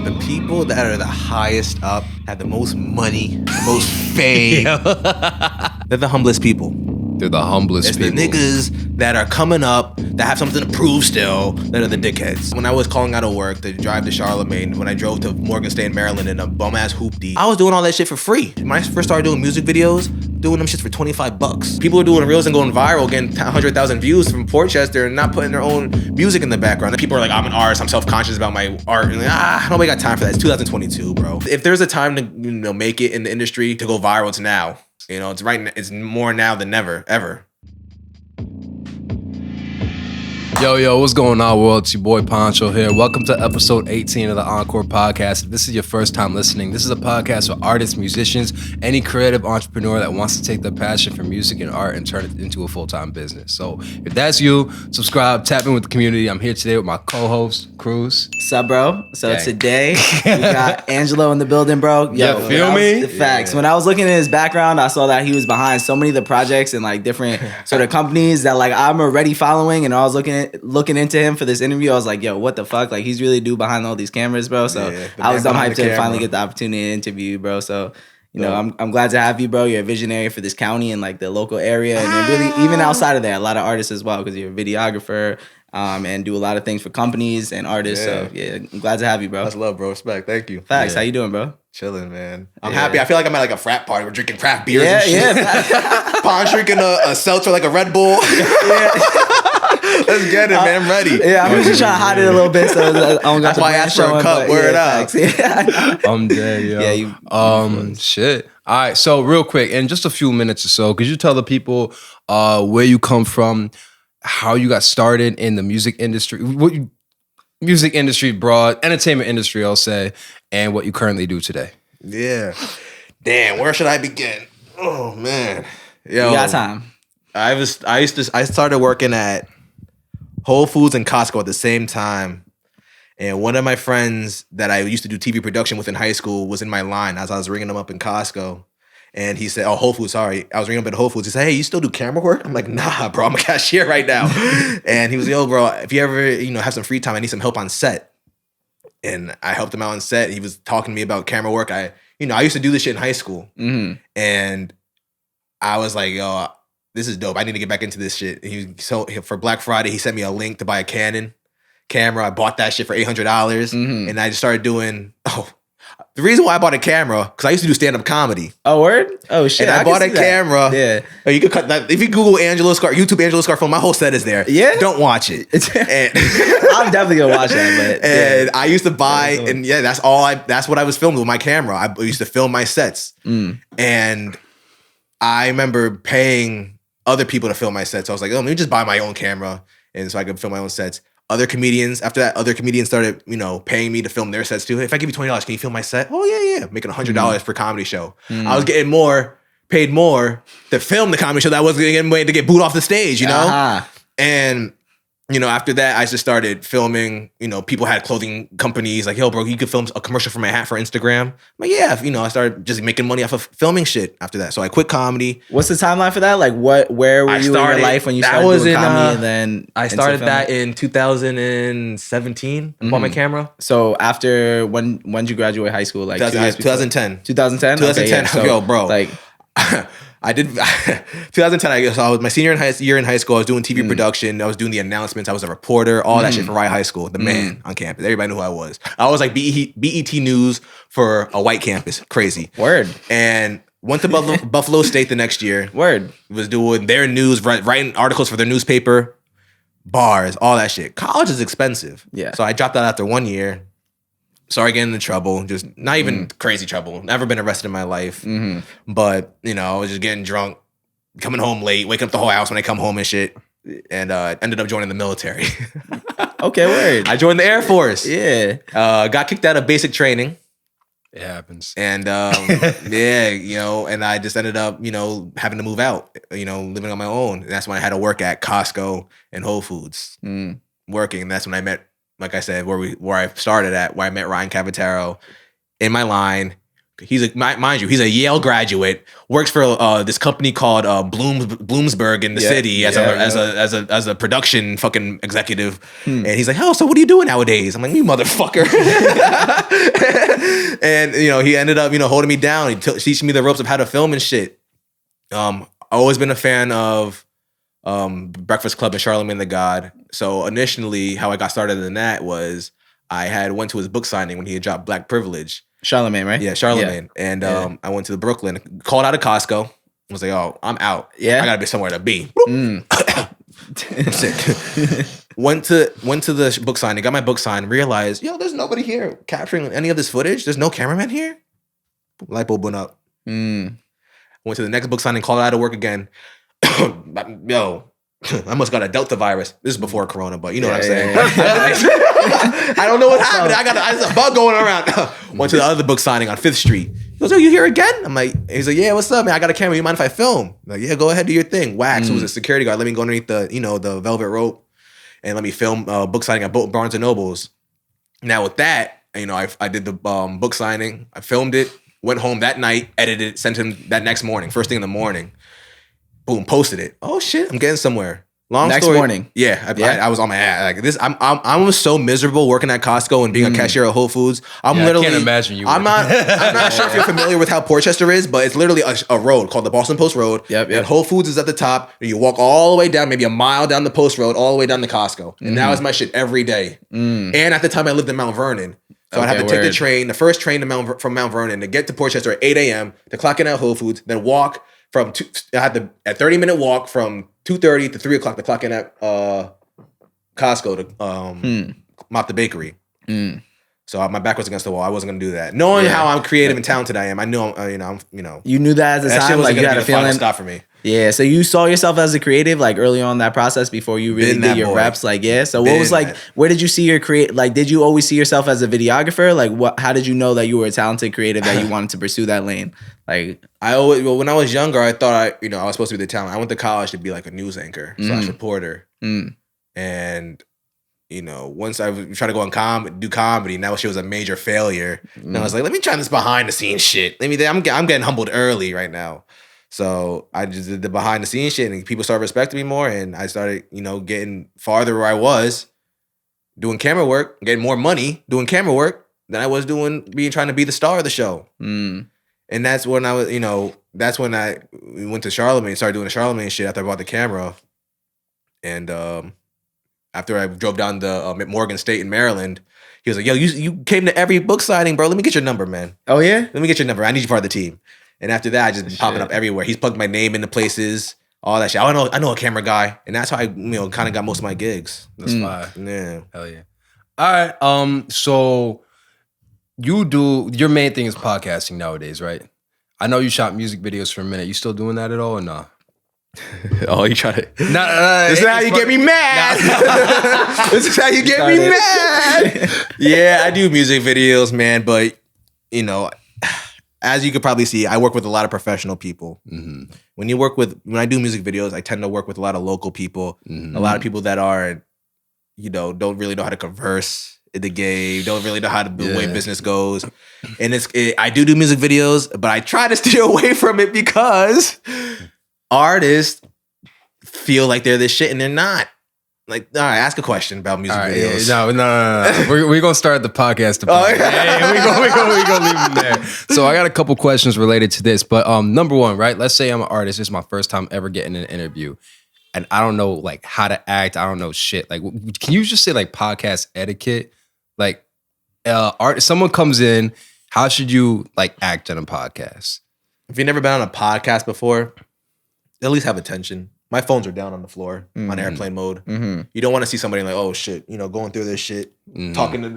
The people that are the highest up have the most money, the most fame. They're the humblest people. They're the humblest people. It's the niggas that are coming up, that have something to prove still, that are the dickheads. When I was calling out of work to drive to Charlamagne, when I drove to Morgan State, Maryland in a bum-ass hoopty, I was doing all that shit for free. When I first started doing music videos, doing them shits for $25. People are doing reels and going viral, getting 100,000 views from Portchester and not putting their own music in the background. People are like, I'm an artist, I'm self-conscious about my art. And like, nobody got time for that. It's 2022, bro. If there's a time to make it in the industry, to go viral, it's now. It's more now than never, ever. Yo, what's going on, world? It's your boy Poncho here. Welcome to episode 18 of the Encore Podcast. If this is your first time listening, this is a podcast for artists, musicians, any creative entrepreneur that wants to take their passion for music and art and turn it into a full-time business. So if that's you, subscribe, tap in with the community. I'm here today with my co-host, Cruz. What's up, bro? So Dang. Today, we got Angelo in the building, bro. Yo, feel me? The facts. Yeah. When I was looking at his background, I saw that he was behind so many of the projects and like different sort of companies that like I'm already following, and I was looking into him for this interview. I was like, yo, what the fuck? Like, he's really dude behind all these cameras, bro. So I was dumb hyped to finally get the opportunity to interview you, bro. So I'm glad to have you, bro. You're a visionary for this county and like the local area, and you're really even outside of that, a lot of artists as well, because you're a videographer. And do a lot of things for companies and artists. Yeah. So yeah, I'm glad to have you, bro. That's love, bro. Respect. Thank you. Facts. How you doing, bro? Chilling, man. I'm happy. I feel like I'm at like a frat party. We're drinking craft beers and shit. Yeah. Pon's drinking a seltzer like a Red Bull. Let's get it, man. I'm ready. Yeah, I'm just trying to hide it a little bit, so I don't got That's why I asked for a cup. Word up. I'm dead, yo. Yeah, shit. All right, so real quick, in just a few minutes or so, could you tell the people where you come from, how you got started in the music industry, broad, entertainment industry, I'll say, and what you currently do today? Yeah. Damn, where should I begin? Oh, man. Yo, you got time. I started working at Whole Foods and Costco at the same time. And one of my friends that I used to do TV production with in high school was in my line as I was ringing him up in Costco. And he said, Whole Foods, sorry. I was ringing up at Whole Foods. He said, hey, you still do camera work? I'm like, nah, bro, I'm a cashier right now. And he was like, yo, bro, if you ever, have some free time, I need some help on set. And I helped him out on set. He was talking to me about camera work. I used to do this shit in high school. Mm-hmm. And I was like, yo, this is dope. I need to get back into this shit. So for Black Friday, he sent me a link to buy a Canon camera. I bought that shit for $800. Mm-hmm. And I just started doing, the reason why I bought a camera, because I used to do stand-up comedy. Oh, word? Oh, shit. And I bought a camera. Yeah. You could cut that. If you Google YouTube Angelo Scarfone, my whole set is there. Yeah? Don't watch it. And I'm definitely going to watch that. But and I used to buy, and that's what I was filming with my camera. I used to film my sets. Mm. And I remember paying other people to film my sets. So I was like, let me just buy my own camera. And so I could film my own sets. Other comedians started, paying me to film their sets too. If I give you $20, can you film my set? Oh, yeah. Making $100 per comedy show. I was getting paid more to film the comedy show that I wasn't getting paid to get booed off the stage, Uh-huh. And, after that, I just started filming, people had clothing companies like, yo, bro, you could film a commercial for my hat for Instagram. I'm like, yeah, I started just making money off of filming shit after that. So I quit comedy. What's the timeline for that? Like where were you in your life when you started doing comedy? And then I started that in 2017. I bought my camera. So after, when did you graduate high school? Like 2010. 2010? 2010. Okay, yo, bro. Like... I did 2010. I guess I was my senior year in high school. I was doing TV production. I was doing the announcements. I was a reporter. All that shit for Rye High School. The man on campus. Everybody knew who I was. I was like BET News for a white campus. Crazy. Word. And went to Buffalo State the next year. Word. Was doing their news, writing articles for their newspaper, bars, all that shit. College is expensive. Yeah. So I dropped out after 1 year. Started getting into trouble, just not even crazy trouble. Never been arrested in my life. Mm-hmm. But, I was just getting drunk, coming home late, waking up the whole house when I come home and shit. And ended up joining the military. Okay, word. I joined the Air Force. Yeah. Got kicked out of basic training. It happens. And and I just ended up, having to move out, living on my own. And that's when I had to work at Costco and Whole Foods. Working. And that's when I met, like I said, where I started at, where I met Ryan Cavataro in my line. mind you, he's a Yale graduate, works for this company called Bloomsburg in the city as a production fucking executive. And he's like, so what are you doing nowadays? I'm like, you motherfucker. And he ended up holding me down. He teaching me the ropes of how to film and shit. I've always been a fan of Breakfast Club and Charlamagne the God. So initially, how I got started in that was I went to his book signing when he had dropped Black Privilege. Charlamagne, right? Yeah, Charlamagne. Yeah. And I went to Brooklyn, called out of Costco. I was like, I'm out. Yeah. I gotta be somewhere to be. Went to the book signing, got my book signed, realized, there's nobody here capturing any of this footage. There's no cameraman here. Light bulb went up. Went to the next book signing, called out of work again. I must got a Delta virus. This is before Corona, but you know what I'm saying. I don't know what happened. I just a bug going around. Went to the other book signing on 5th Street. He goes, you here again? I'm like, he's like, yeah, what's up, man? I got a camera. You mind if I film? I'm like, yeah, go ahead, do your thing. Wax, who was a security guard, let me go underneath the, the velvet rope and let me film book signing at Barnes and Nobles. Now with that, I did the book signing. I filmed it, went home that night, edited it, sent him that next morning, first thing in the morning. Boom, posted it. Oh shit, I'm getting somewhere. Next morning. Yeah, I was on my ass like this. I was so miserable working at Costco and being a cashier at Whole Foods. I can't imagine you. I'm not sure if you're familiar with how Portchester is, but it's literally a road called the Boston Post Road. Yep. And Whole Foods is at the top. And you walk all the way down, maybe a mile down the Post Road, all the way down to Costco. And that was my shit every day. And at the time, I lived in Mount Vernon. So I'd have to take the train, the first train from Mount Vernon to get to Portchester at 8 a.m. to clock in at Whole Foods, then walk I had a 30-minute walk from 2:30 to 3 o'clock to clock in at Costco to mop the bakery. So my back was against the wall. I wasn't gonna do that. Knowing how I'm creative and talented I am, I knew You knew that at the time, like you had a feeling. Stop for me. Yeah, so you saw yourself as a creative, like early on in that process before you really did your reps, like So what was like? Where did you see your Like, did you always see yourself as a videographer? Like, how did you know that you were a talented creative that you wanted to pursue that lane? Like, when I was younger, I thought I was supposed to be the talent. I went to college to be like a news anchor / reporter, and once I tried to go on do comedy, and that shit was a major failure. And I was like, let me try this behind the scenes shit. I'm getting humbled early right now. So I just did the behind the scenes shit, and people started respecting me more, and I started, getting farther where I was doing camera work, getting more money doing camera work than I was trying to be the star of the show. And that's when I was, that's when I went to Charlamagne, started doing the Charlamagne shit after I bought the camera. And after I drove down to Morgan State in Maryland, he was like, you came to every book signing, bro. Let me get your number, man. Oh, yeah? Let me get your number. I need you part of the team. And after that, I just been popping up everywhere. He's plugged my name into places, all that shit. I know a camera guy, and that's how I, kind of got most of my gigs. That's fine. Yeah. Hell yeah. All right. So your main thing is podcasting nowadays, right? I know you shot music videos for a minute. You still doing that at all or not? You try to. No. This is how you get me mad. This is how you get me mad. Yeah, I do music videos, man, but as you could probably see, I work with a lot of professional people. When I do music videos, I tend to work with a lot of local people, a lot of people that are, don't really know how to converse in the game, don't really know how the way business goes. And I do music videos, but I try to steer away from it because artists feel like they're this shit and they're not. Like, all right, ask a question about music videos. Yeah, no. We're gonna start the podcast. We're gonna leave them there. So I got a couple questions related to this, but number one, right? Let's say I'm an artist. This is my first time ever getting an interview, and I don't know like how to act. I don't know shit. Like, can you just say like podcast etiquette? Like, someone comes in, how should you like act on a podcast? If you've never been on a podcast before, at least have attention. My phones are down on the floor on airplane mode. You don't want to see somebody like, oh shit, going through this shit, talking to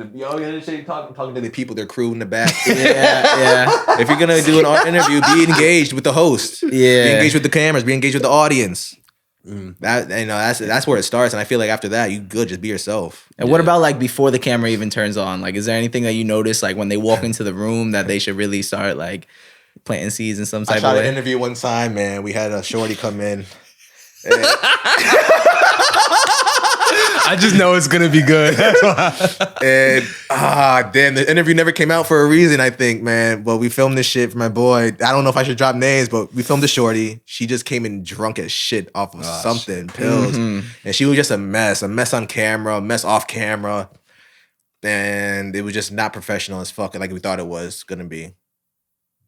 talking to the people, their crew in the back. Yeah. If you're gonna do an interview, be engaged with the host. Yeah. Be engaged with the cameras. Be engaged with the audience. That's where it starts. And I feel like after that, you good, just be yourself. And what about like before the camera even turns on? Like, is there anything that you notice like when they walk into the room that they should really start like planting seeds in some type of way? I shot an interview one time, man. We had a shorty come in. I just know it's gonna be good. That's why. And damn, the interview never came out for a reason, I think, man. But we filmed this shit for my boy. I don't know if I should drop names, but we filmed the shorty. She just came in drunk as shit off of something, pills. And she was just a mess on camera, a mess off camera. And it was just not professional as fuck, like we thought it was gonna be.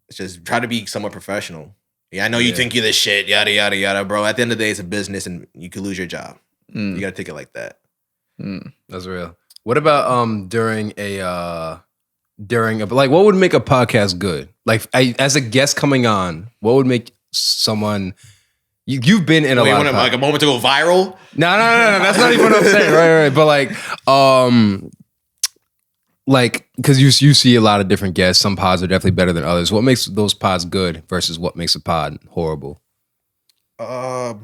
It's just try to be somewhat professional. Yeah, I know you think you're the shit, yada, yada, yada, bro. At the end of the day, it's a business and you could lose your job. You gotta take it like that. That's real. What about during a like what would make a podcast good? Like as a guest coming on, what would make someone you've been in a lot of like a moment to go viral? No, that's not even what I'm saying. Right. But like because you see a lot of different guests. Some pods are definitely better than others. What makes those pods good versus what makes a pod horrible? A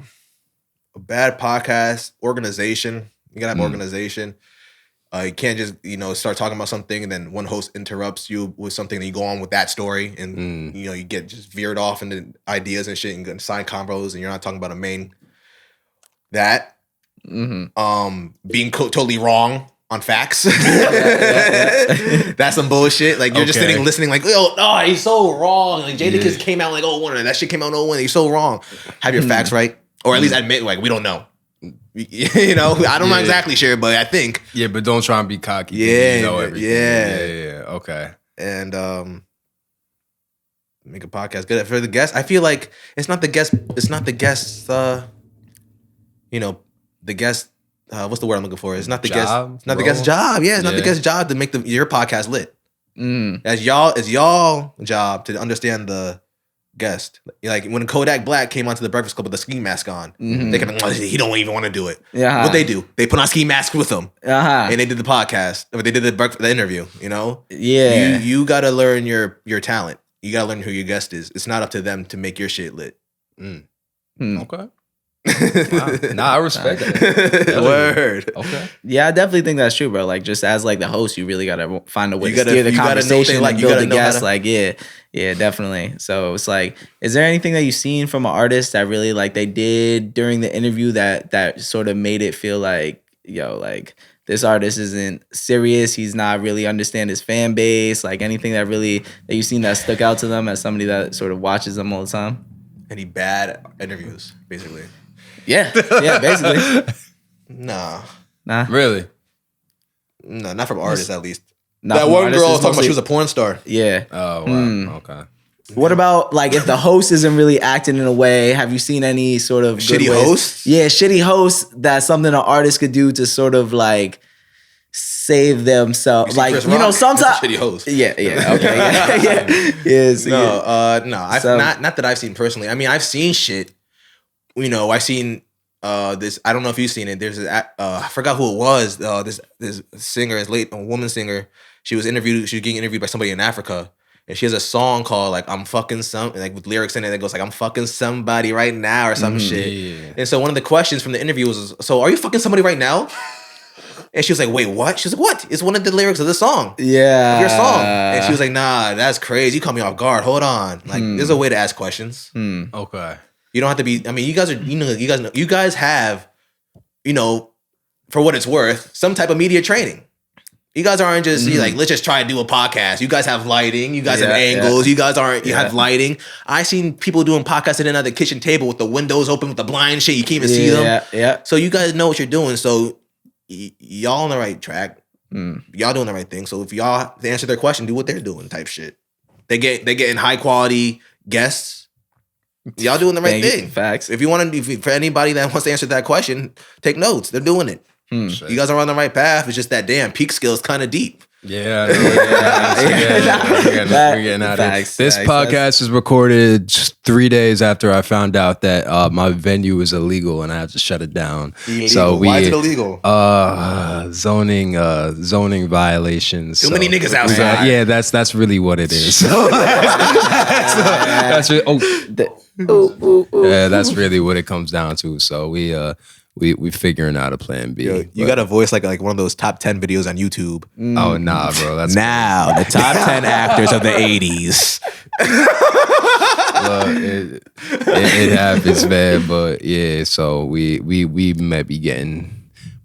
bad podcast, organization. You gotta have organization. You can't just, start talking about something and then one host interrupts you with something and you go on with that story and, you get just veered off into ideas and shit and get side combos and you're not talking about a main. That. Being totally wrong on facts. That's some bullshit. Like, you're just sitting listening like, he's so wrong. Like, Jadakiss came out like 01 and that shit came out in 01. You're so wrong. Have your facts right. Or at least admit, like, we don't know. I don't know exactly sure, but I think. Yeah, but don't try and be cocky. Yeah, you know everything. Yeah. Okay. And make a podcast good for the guests. I feel like it's not the guest. It's not the guest. The guest. What's the word I'm looking for? It's not the guest. It's not the guest's job. Yeah, it's not the guest's job to make your podcast lit. It's y'all job to understand the guest. Like when Kodak Black came onto the Breakfast Club with the ski mask on, they can he don't even want to do it. What they do? They put on ski masks with him, and they did the podcast. Or they did the interview. You gotta learn your talent. You gotta learn who your guest is. It's not up to them to make your shit lit. Okay. Wow. Nah, I respect that. Word. Okay. Yeah, I definitely think that's true, bro. Like, just as like the host, you really gotta find a way to steer the conversation, like build the guests. Like, yeah, definitely. So it's like, is there anything that you've seen from an artist that really like they did during the interview that sort of made it feel like, like this artist isn't serious. He's not really understand his fan base. Like anything that you've seen that stuck out to them as somebody that sort of watches them all the time. Any bad interviews, basically. Yeah, basically. Nah. Really? No, not from artists, at least. Not that one girl was talking about she was a porn star. Yeah. Oh, wow. Okay. What about like if the host isn't really acting in a way? Have you seen any sort of shitty hosts? Yeah, shitty hosts. That's something an artist could do to sort of like save themselves. Like, sometimes shitty host. Yeah. Okay. Yeah. Yes. No. I've not that I've seen personally. I mean, I've seen shit. I've seen this. I don't know if you've seen it. There's I forgot who it was. This singer, a woman singer. She was getting interviewed by somebody in Africa, and she has a song called like "I'm fucking like with lyrics in it that goes like "I'm fucking somebody right now" or some shit. Yeah. And so one of the questions from the interview was, "So are you fucking somebody right now?" And she was like, "Wait, what?" She was like, "What? It's one of the lyrics of the song. Yeah, of your song." And she was like, "Nah, that's crazy. You caught me off guard. Hold on. Like, there's a way to ask questions. Okay." You don't have to be. I mean, you guys are. You guys have. For what it's worth, some type of media training. You guys aren't just like, let's just try to do a podcast. You guys have lighting. You guys have angles. You guys aren't. You have lighting. I seen people doing podcasts sitting at the kitchen table with the windows open with the blind shit. You can't even see them. Yeah. So you guys know what you're doing. So y'all on the right track. Y'all doing the right thing. So if y'all answer their question, do what they're doing. Type shit. They getting high quality guests. Y'all doing the right thing. Facts. If you want to, for anybody that wants to answer that question, take notes. They're doing it. You guys are on the right path. It's just that damn peak skill is kind of deep. Yeah. We're getting out of it. This podcast is recorded just 3 days after I found out that my venue is illegal and I have to shut it down. Illegal. So why is it illegal? Zoning violations. Too many niggas outside. Yeah, that's really what it is. That's really what it comes down to. So we figuring out a plan B. Yo, you got a voice like one of those top 10 videos on YouTube. Oh nah, bro. That's now the top 10 actors of the 80s. It happens, man. But yeah, so we might be getting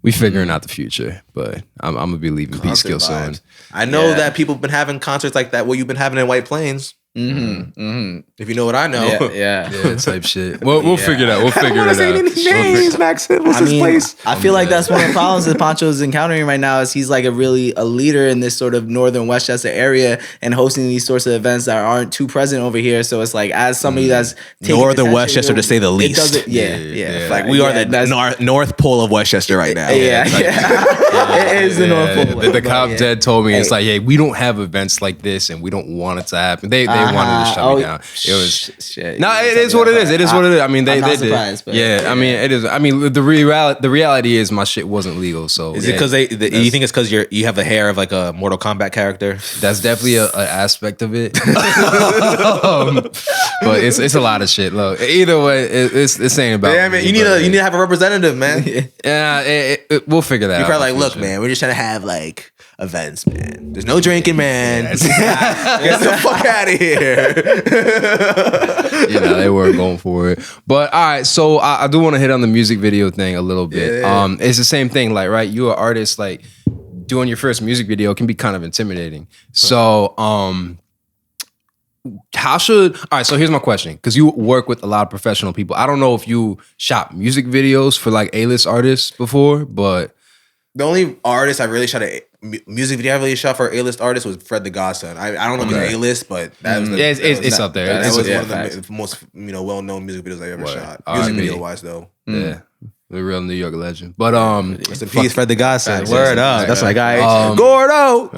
We figuring out the future, but I'm gonna be leaving Concert Peekskill soon. vibes. I know that people have been having concerts like that. What you've been having in White Plains. If you know what I know. Yeah. Yeah, type shit. We'll figure it out. We'll figure it out. Names, Maxon. What's his place? I feel like that's one of the problems that Poncho's encountering right now is he's like a leader in this sort of northern Westchester area and hosting these sorts of events that aren't too present over here. So it's like as somebody that's taking Northern attention, Westchester, to say the least. It doesn't, yeah. Like we are the North Pole of Westchester right now. Yeah. It is the North Pole. The cop dead told me it's like, hey, we don't have events like this and we don't want it to happen. They wanted to shut me down. It was shit. No, it is what it is. It is what it is. I mean, I'm not they surprised, did. but Yeah, I mean, it is. I mean, the reality is my shit wasn't legal. So Is it because you think it's because you have the hair of like a Mortal Kombat character? That's definitely an aspect of it. But it's a lot of shit. Look, either way, it's ain't about. Yeah, man, you need to have a representative, man. Yeah, we'll figure that out. You're probably like, look, man, we're just trying to have like events, man. There's no drinking, man. Get the fuck out of here. They weren't going for it. But all right, so I do want to hit on the music video thing a little bit. Yeah. It's the same thing, like, right? You're an artist, like doing your first music video can be kind of intimidating. So so here's my question, because you work with a lot of professional people. I don't know if you shot music videos for like A-list artists before, but The only artist I really shot a music video I really shot for A-list artist was Fred the Godson. I don't know if he's A-list, but that was it's up there. That It's was up one there. of the most well-known music videos I ever shot. R&B. Music video wise though. Yeah. The real New York legend. But Rest in peace, Fred the Godson. Facts, Word yes, up. That's yeah. my guy. Gordo.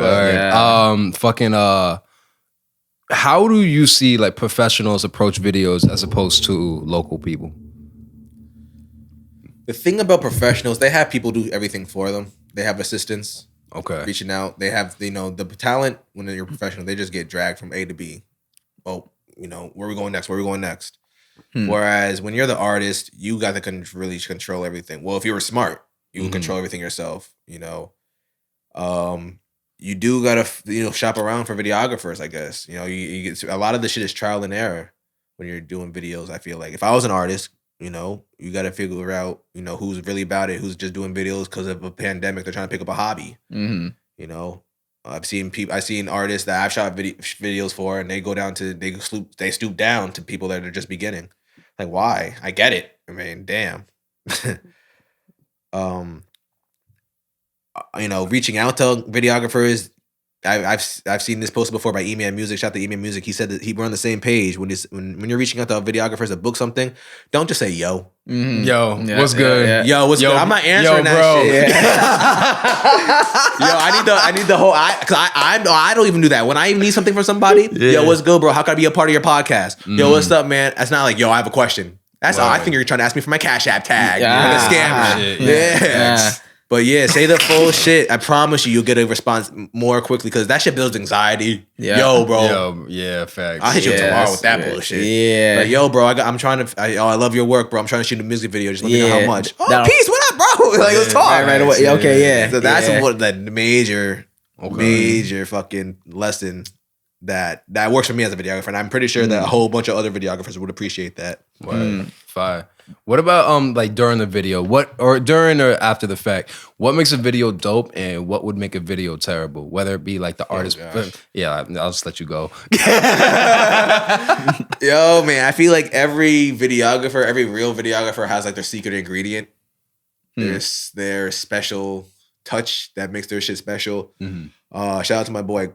How do you see like professionals approach videos as opposed to local people? The thing about professionals, they have people do everything for them. They have assistants reaching out. They have, the talent. When you're professional, they just get dragged from A to B. Oh, where are we going next? Where are we going next? Whereas when you're the artist, you got to really control everything. Well, if you were smart, you would control everything yourself. You do gotta shop around for videographers. I guess you get a lot of the shit is trial and error when you're doing videos. I feel like if I was an artist, you got to figure out who's really about it, who's just doing videos because of a pandemic. They're trying to pick up a hobby. I've seen artists that I've shot videos for, and they go down to they stoop down to people that are just beginning. Like, why? I get it. I mean, damn. Reaching out to videographers. I've seen this posted before by E-Man Music. Shout out to E-Man Music. He said that we're on the same page when you're reaching out to videographers to book something. Don't just say yo. Yo, what's good? Yeah. Yo, what's good? I'm not answering that bro. shit. Yo, I need the whole. Because I don't even do that. When I even need something from somebody, yo, what's good, bro? How can I be a part of your podcast? Yo, what's up, man? That's not like, yo, I have a question. That's all. I think you're trying to ask me for my Cash App tag. Like a scammer. Yeah. But yeah, say the full shit. I promise you'll get a response more quickly because that shit builds anxiety. Yeah. Yo, bro. Yo, yeah, facts. I'll hit you tomorrow with that bullshit. Yeah. Like, yo, bro, I'm trying to. I love your work, bro. I'm trying to shoot a music video. Just let me know how much. Oh, peace. What up, bro? Like, let's talk right away. Yeah. Okay, yeah. So that's what the major fucking lesson that works for me as a videographer, and I'm pretty sure that a whole bunch of other videographers would appreciate that. Fire. What about like during the video? During or after the fact? What makes a video dope, and what would make a video terrible? Whether it be like the artist. Yeah, I'll just let you go. Yo, man, I feel like every real videographer has like their secret ingredient. There's their special touch that makes their shit special. Shout out to my boy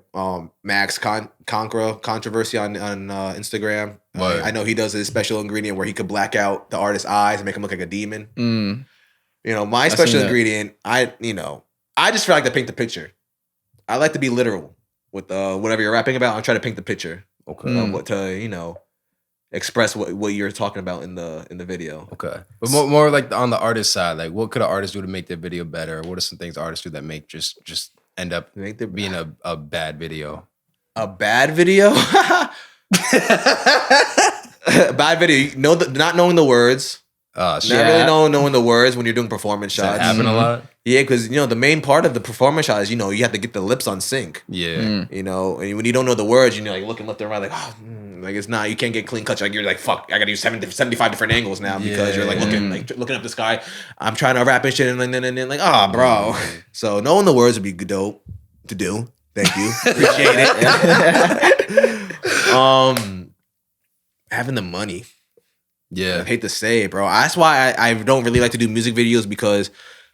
Max Controversy on Instagram. I know he does his special ingredient where he could black out the artist's eyes and make him look like a demon. My special ingredient, I just feel like to paint the picture. I like to be literal with whatever you're rapping about. I'm trying to paint the picture. What to express what you're talking about in the video. Okay, but more like on the artist side, like what could an artist do to make their video better? What are some things artists do that make just end up being a bad video? A bad video? Bad video. Not knowing the words. Not really knowing the words when you're doing performance shots. That happen a lot? Yeah, because the main part of the performance shot is you have to get the lips on sync. Yeah. And when you don't know the words, you're like looking left and right, like Like it's not, you can't get clean cuts. Like you're like, fuck, I gotta use 75 different angles now because you're like looking up the sky. I'm trying to rap and shit, and then like, oh, bro. So knowing the words would be dope to do. Thank you, appreciate it. Having the money. Yeah, I hate to say it, bro. That's why I don't really like to do music videos, because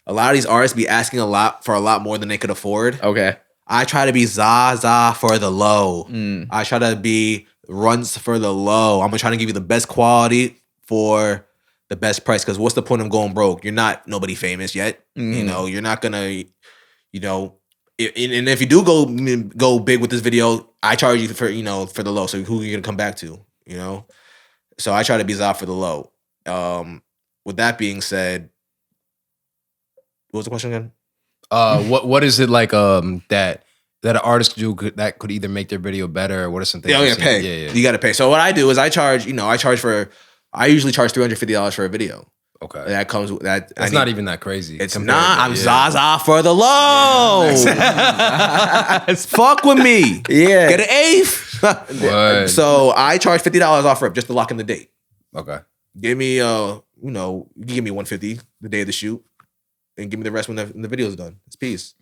a lot of these artists be asking a lot more than they could afford. Okay. I try to be Zaza for the low. I try to be Runs for the low. I'm trying to give you the best quality for the best price. Because what's the point of going broke? You're not nobody famous yet. You know, you're not gonna, you know, and if you do go big with this video, I charge you for, you know, for the low. So who are you gonna come back to? You know, so I try to be Zaza for the low. With that being said, what was the question again? What is it like that an artist do that could either make their video better, or what are some things? Yeah, pay. Yeah. You got to pay. So what I do is I usually charge $350 for a video. Okay, that comes with that. That's not even that crazy. It's not. I'm Zaza for the low. Fuck with me. Yeah, get an eighth. So I charge $50 off rip just to lock in the date. Okay, give me you know, you give me $150 the day of the shoot, and give me the rest when the video's done. It's peace.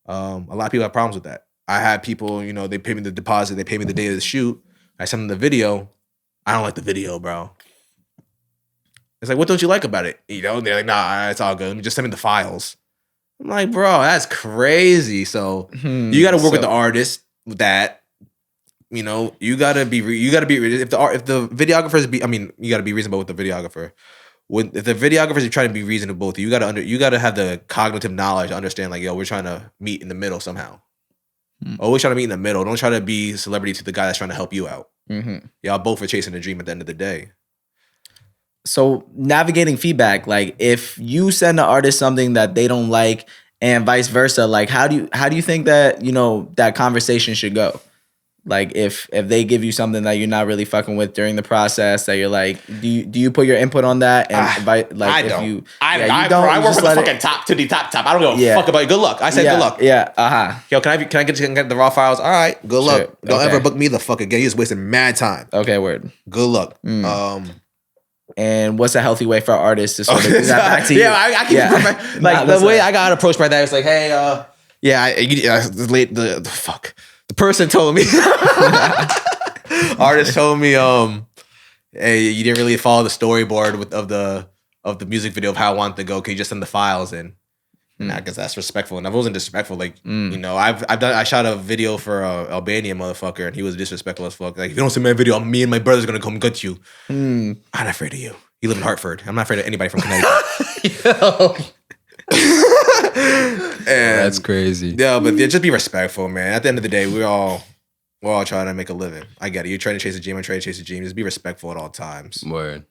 A lot of people have problems with that. I had people, you know, they pay me the deposit, they pay me the day of the shoot. I send them the video. I don't like the video, bro. It's like, what don't you like about it? You know, they're like, nah, it's all good. Let me just send me the files. I'm like, bro, that's crazy. So you got to work with the artist with that. You know, you got to be if the videographers you got to be reasonable with the videographer. If the videographers are trying to be reasonable, you got to have the cognitive knowledge to understand, like, yo, we're trying to meet in the middle somehow. Always trying to meet in the middle. Don't try to be celebrity to the guy that's trying to help you out. Y'all both are chasing a dream at the end of the day. So navigating feedback, like if you send an artist something that they don't like and vice versa, like how do you think that, you know, that conversation should go? Like if they give you something that you're not really fucking with during the process, that you're like, do you put your input on that? And I don't. I work with the fucking top to the top. I don't give a fuck about you. Good luck. I said good luck. Yeah. Yo, can I get the raw files? All right. Good luck. Don't ever book me the fuck again. You just wasted mad time. Okay. Word. Good luck. And what's a healthy way for artists to sort of do that back to you? I keep it perfect. Like the way I got approached by that, it's like, hey, the person told me, artist told me, hey, you didn't really follow the storyboard of the music video of how I want it to go. Can you just send the files in? I guess that's respectful. And I wasn't disrespectful. Like, you know, I shot a video for Albania motherfucker, and he was disrespectful as fuck. Like, if you don't send me a video, me and my brother's gonna come get you. I'm not afraid of you. You live in Hartford. I'm not afraid of anybody from Connecticut. That's crazy. Yeah, but just be respectful, man. At the end of the day, we're all trying to make a living. I get it. You're trying to chase a dream. I'm trying to chase a dream. Just be respectful at all times. Word.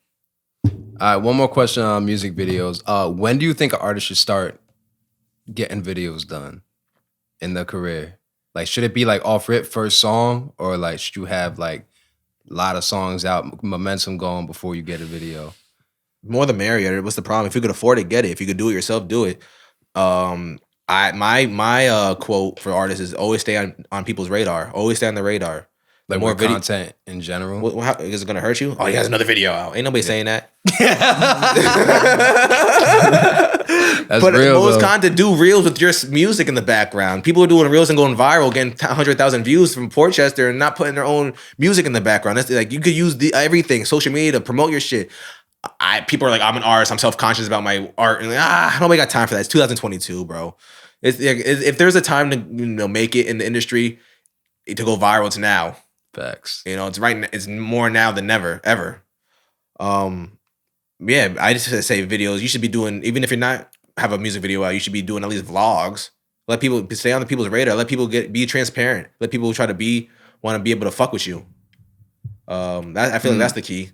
All right, one more question on music videos. When do you think an artist should start getting videos done in their career? Like, should it be like off rip first song, or like should you have like a lot of songs out, momentum going before you get a video? More the merrier. What's the problem? If you could afford it, get it. If you could do it yourself, do it. My quote for artists is always stay on people's radar. Always stay on the radar. Like more content in general. How, is it gonna hurt you? Oh, he has another video out. Ain't nobody saying that. That's but real, most content do reels with your music in the background. People are doing reels and going viral, getting 100,000 views from Portchester and not putting their own music in the background. That's like, you could use everything, social media, to promote your shit. People are like, I'm an artist. I'm self-conscious about my art. And like, nobody got time for that. It's 2022, bro. If there's a time to, you know, make it in the industry, to go viral, it's now. Facts. You know, it's more now than never, ever. Yeah, I just say videos. You should be doing, even if you're not have a music video out, you should be doing at least vlogs. Let people stay on the people's radar. Let people be transparent. Let people try to want to be able to fuck with you. I feel like that's the key.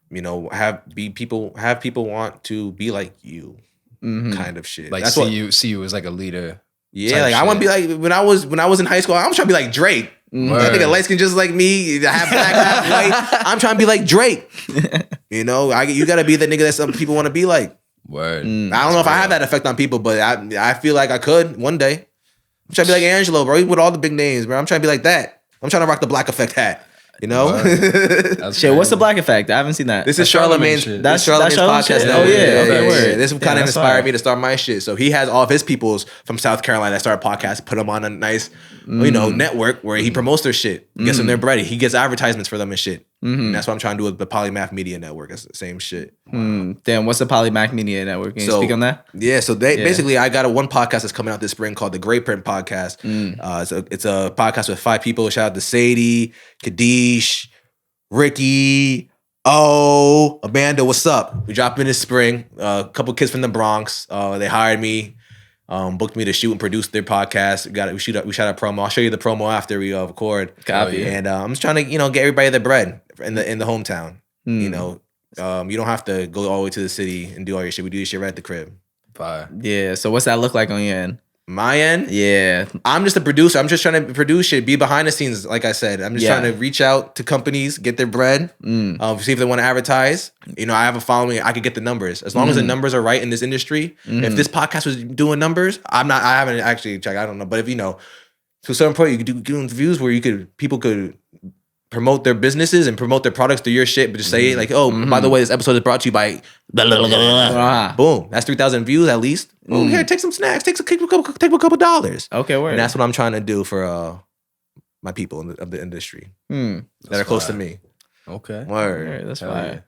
You know, have people want to be like you, kind of shit. Like that's see you as like a leader. Yeah, like I want to be like when I was in high school. I'm trying to be like Drake. That nigga light skin just like me, half black, half white. I'm trying to be like Drake. You know, you got to be the nigga that some people want to be like. Word. I don't know if I have that effect on people, but I feel like I could one day. I'm trying to be like Angelo, bro. With all the big names, bro. I'm trying to be like that. I'm trying to rock the Black Effect hat. You know? Shit, what's the Black Effect? I haven't seen that. This is Charlamagne's. That's Charlamagne's podcast. Oh yeah, okay, word. This kind of inspired me to start my shit. So he has all of his peoples from South Carolina that started podcasts, put them on a nice, network where he promotes their shit, gets them their bread. He gets advertisements for them and shit. And that's what I'm trying to do with the Polymaf Media Network. It's the same shit. Damn, what's the Polymaf Media Network? Can you speak on that? Yeah, so basically I got one podcast that's coming out this spring called the Great Print Podcast. It's a podcast with 5 people. Shout out to Sadie, Kadish, Ricky, Amanda, what's up? We dropped in this spring. A couple kids from the Bronx. They hired me, booked me to shoot and produce their podcast. We shot a promo. I'll show you the promo after we record. Copy. And I'm just trying to get everybody their bread in the hometown. You don't have to go all the way to the city and do all your shit. We do your shit right at the crib. Fire. Yeah. So what's that look like on your end? My end? Yeah. I'm just a producer. I'm just trying to produce shit, be behind the scenes, like I said. I'm just trying to reach out to companies, get their bread, see if they want to advertise. I have a following. I could get the numbers. As long as the numbers are right in this industry. If this podcast was doing numbers, I haven't actually checked. I don't know. But if to a certain point, you could do interviews where people could promote their businesses and promote their products through your shit, but just say it like, by the way, this episode is brought to you by blah, blah, blah, blah. Boom. That's 3,000 views at least. Here, take some snacks. Take a couple dollars. Okay, word. And that's what I'm trying to do for my people of the industry that are close to me. Okay. Word. That's fine.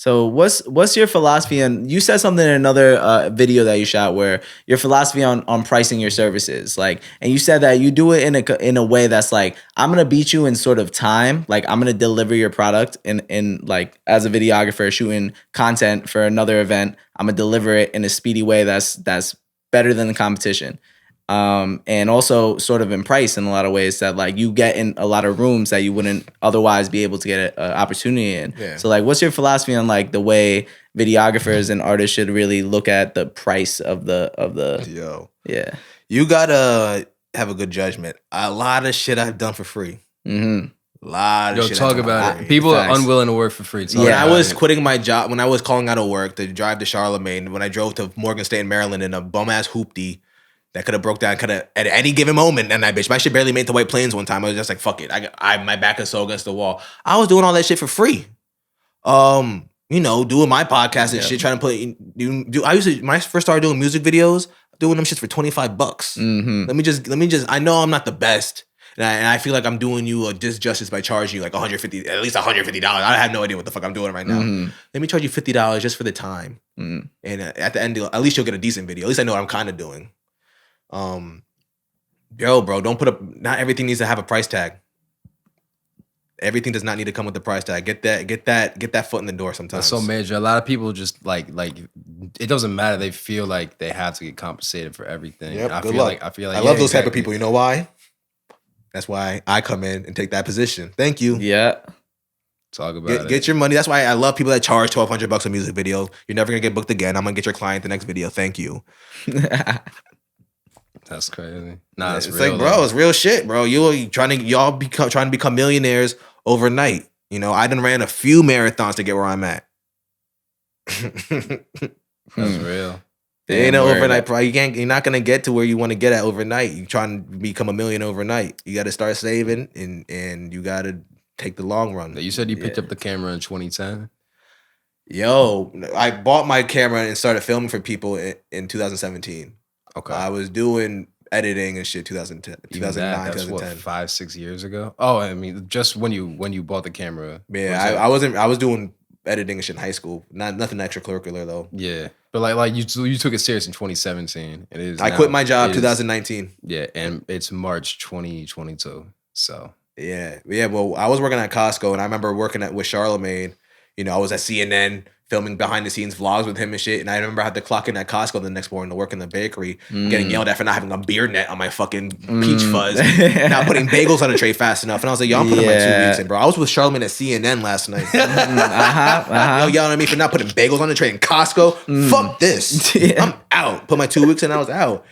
So what's your philosophy? And you said something in another video that you shot where your philosophy on pricing your services, and you said that you do it in a way that's like, I'm gonna beat you in sort of time, like I'm gonna deliver your product in like as a videographer shooting content for another event, I'm gonna deliver it in a speedy way that's better than the competition. And also sort of in price in a lot of ways that like you get in a lot of rooms that you wouldn't otherwise be able to get an opportunity in. Yeah. So like, what's your philosophy on like the way videographers and artists should really look at the price of the Yeah. You gotta have a good judgment. A lot of shit I've done for free. A lot of shit. Talk about it. People are unwilling to work for free. When I was quitting my job, when I was calling out of work to drive to Charlamagne, when I drove to Morgan State in Maryland in a bum ass hoopty that could have broke down, at any given moment, and my shit barely made the White Plains one time. I was just like, fuck it. My back is so against the wall. I was doing all that shit for free. Doing my podcast and shit, trying to I used to, when I first started doing music videos, doing them shits for $25. Let me just, I know I'm not the best. And I feel like I'm doing you a disjustice by charging you like at least $150. I have no idea what the fuck I'm doing right now. Let me charge you $50 just for the time. And at the end, at least you'll get a decent video. At least I know what I'm kind of doing. Bro, don't put up. Not everything needs to have a price tag. Everything does not need to come with the price tag. Get that foot in the door sometimes. That's so major. A lot of people just like it doesn't matter. They feel like they have to get compensated for everything. Yep, I good feel luck. like I love those type of people. You know why? That's why I come in and take that position. Thank you. Yeah. Talk about it. Get your money. That's why I love people that charge $1,200 a music video. You're never gonna get booked again. I'm gonna get your client the next video. Thank you. That's crazy. Nah, it's real. Like, bro, it's real trying to become millionaires overnight. I done ran a few marathons to get where I'm at. That's real. There ain't no overnight price. You're not gonna get to where you want to get at overnight. You trying to become a million overnight. You got to start saving and you got to take the long run. You said you picked up the camera in 2010. Yo, I bought my camera and started filming for people in 2017. Okay. I was doing editing and shit 2010, 2009, that's 2010. What, 5-6 years ago? Oh, I mean, just when you bought the camera. Yeah, I was doing editing and shit in high school. Nothing extracurricular though. Yeah. But like you took it serious in 2017. It is. I quit my job 2019. Yeah, and it's March 2022. So yeah. Well, I was working at Costco, and I remember working with Charlamagne. I was at CNN filming behind the scenes vlogs with him and shit. And I remember I had to clock in at Costco the next morning to work in the bakery, getting yelled at for not having a beer net on my fucking peach fuzz, not putting bagels on the tray fast enough. And I was like, yo, I'm putting my 2 weeks in, bro. I was with Charlamagne at CNN last night. Yo, yelling at me for not putting bagels on the tray in Costco. Fuck this. I'm out. Put my 2 weeks in, I was out.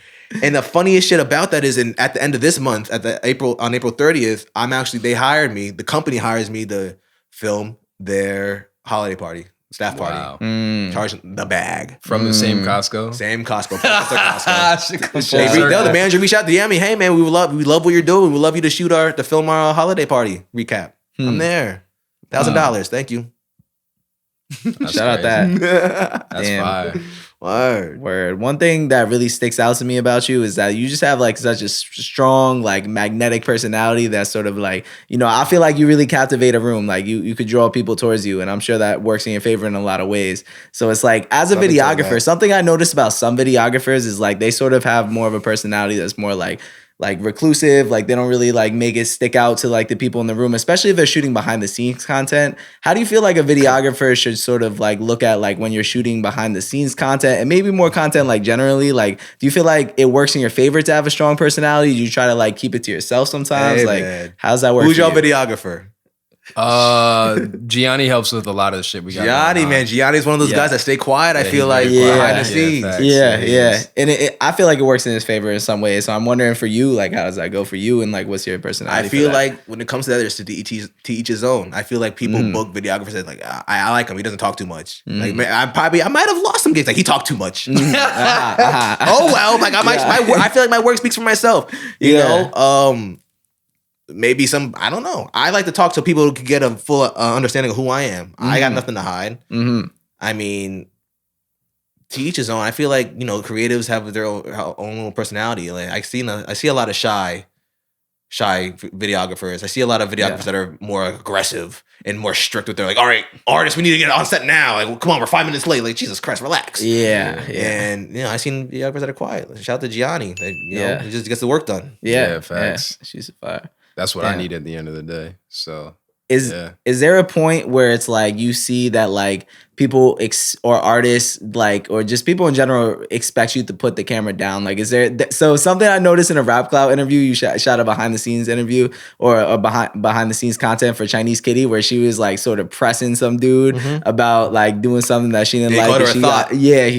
And the funniest shit about that is at the end of this month, on April 30th, they hired me. The company hires me to film their holiday party, staff party. Wow. Charging the bag. From the same Costco? Same Costco. The manager reached out to me. Hey man, we love what you're doing. We would love you to film our holiday party recap. I'm there. $1,000. Thank you. That's Shout out crazy. that. That's Damn. fire. Word. One thing that really sticks out to me about you is that you just have like such a strong, like magnetic personality that's sort of like, you know, I feel like you really captivate a room. Like you could draw people towards you, and I'm sure that works in your favor in a lot of ways. So it's like, as a videographer, something I noticed about some videographers is like they sort of have more of a personality that's more like reclusive, like they don't really like make it stick out to like the people in the room, especially if they're shooting behind the scenes content. How do you feel like a videographer should sort of like look at like when you're shooting behind the scenes content and maybe more content like generally? Like, do you feel like it works in your favor to have a strong personality? Do you try to like keep it to yourself sometimes? Hey, like, man. how's that work? Who's for your you? videographer? Gianni helps with a lot of the shit we got. Gianni, man. Gianni's one of those guys that stay quiet. I feel like quiet. behind the Yeah, scenes. facts. Yeah. And I feel like it works in his favor in some ways. So I'm wondering for you, like, how does that go for you? And like, what's your personality? I feel for that? like when it comes to that, there's to each his own. I feel like people book videographers that like, I like him. He doesn't talk too much. Like, man, I might have lost some gigs. Like, he talked too much. Oh well. Like, I feel like my work speaks for myself. You know. Maybe I don't know. I like to talk to people who can get a full understanding of who I am. I got nothing to hide. I mean, to each his own. I feel like, you know, creatives have their own little personality. Like I see a lot of shy videographers. I see a lot of videographers that are more aggressive and more strict with their like, all right, artists, we need to get on set now. Like, well, come on, we're 5 minutes late. Like, Jesus Christ, relax. Yeah. And you know, I seen videographers that are quiet. Shout out to Gianni. Like, you know, he just gets the work done. Yeah, facts. She's a fire. That's what I need at the end of the day. So is there a point where it's like you see that like people or artists like or just people in general expect you to put the camera down? Like, is there so something I noticed in a Rap Cloud interview, you shot a behind the scenes interview or behind the scenes content for Chinese Kitty where she was like sort of pressing some dude about like doing something that she didn't like. He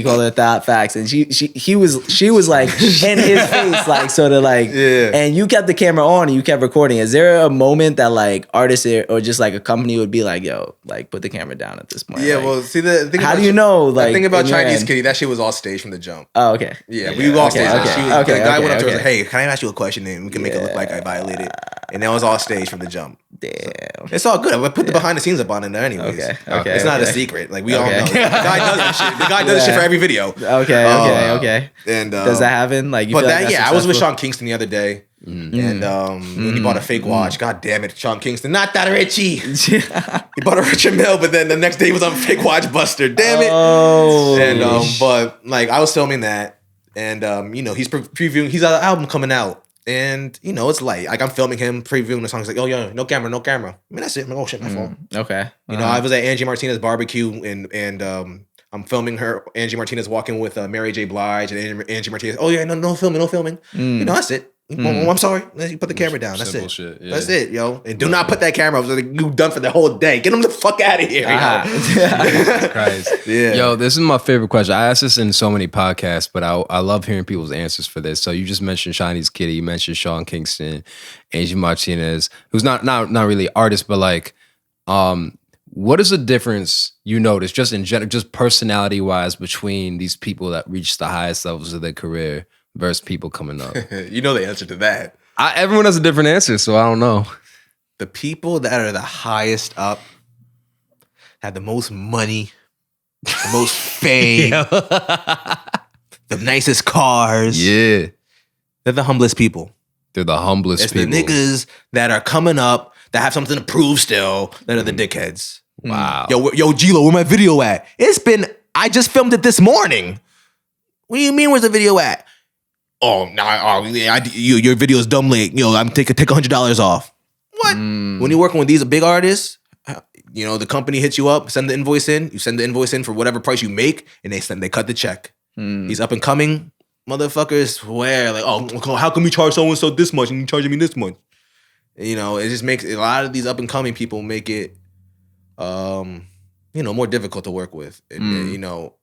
called her a thought. Facts. And she was like in his face, like sort of like and you kept the camera on and you kept recording. Is there a moment that like artists or just like a company would be like, yo, like put the camera down at this point? Yeah, like, well, see the thing. How do you know? Like, the thing about Chinese Kitty, that shit was all staged from the jump. Oh, okay. Yeah, we all staged. The guy went up to her and was like, okay. "Hey, can I ask you a question and we can make it look like I violated?" And that was all staged from the jump. Damn. So, it's all good. I put the behind the scenes up on it there anyways. Okay. It's not a secret. Like we all know. The guy does this shit. The guy does this shit for every video. Okay. And does that happen? Like, you but feel that, like that's I was with successful? Sean Kingston the other day. And when he bought a fake watch, god damn it, Sean Kingston, not that Richie. He bought a Richard Mille, but then the next day he was on Fake Watch Buster. Damn it. And but like I was filming that, and you know, he's previewing. He's got an album coming out, and you know, it's like I'm filming him previewing the song. He's like, oh yeah, no camera. I mean, that's it. I'm like, oh shit, my phone. Okay. You know, I was at Angie Martinez barbecue, and I'm filming her, Angie Martinez walking with Mary J. Blige, and Angie Martinez. Oh yeah, no filming. You know, that's it. Oh, I'm sorry. You put the camera down. That's it. Shit, yeah. That's it, yo. And do not put that camera up. Like, you done for the whole day. Get him the fuck out of here. Jesus Christ. Yeah. Yo, this is my favorite question. I ask this in so many podcasts, but I love hearing people's answers for this. So you just mentioned Chinese Kitty. You mentioned Sean Kingston, Angie Martinez, who's not really artist, but like, what is the difference you notice just in general, just personality wise, between these people that reach the highest levels of their career versus people coming up? You know the answer to that. Everyone has a different answer, so I don't know. The people that are the highest up have the most money, the most fame, the nicest cars. Yeah. They're the humblest people. They're the humblest It's people. the niggas that are coming up that have something to prove still that are the dickheads. Wow. Yo, G-Lo, where my video at? I just filmed it this morning. What do you mean, where's the video at? Your video is dumb late. You know, I'm take $100 off. What? When you're working with these big artists, you know, the company hits you up, send the invoice in. You send the invoice in for whatever price you make, and they cut the check. These up and coming motherfuckers swear like, oh, how come you charge so and so this much and you charging me this much? You know, it just makes a lot of these up and coming people make it, you know, more difficult to work with. And you know,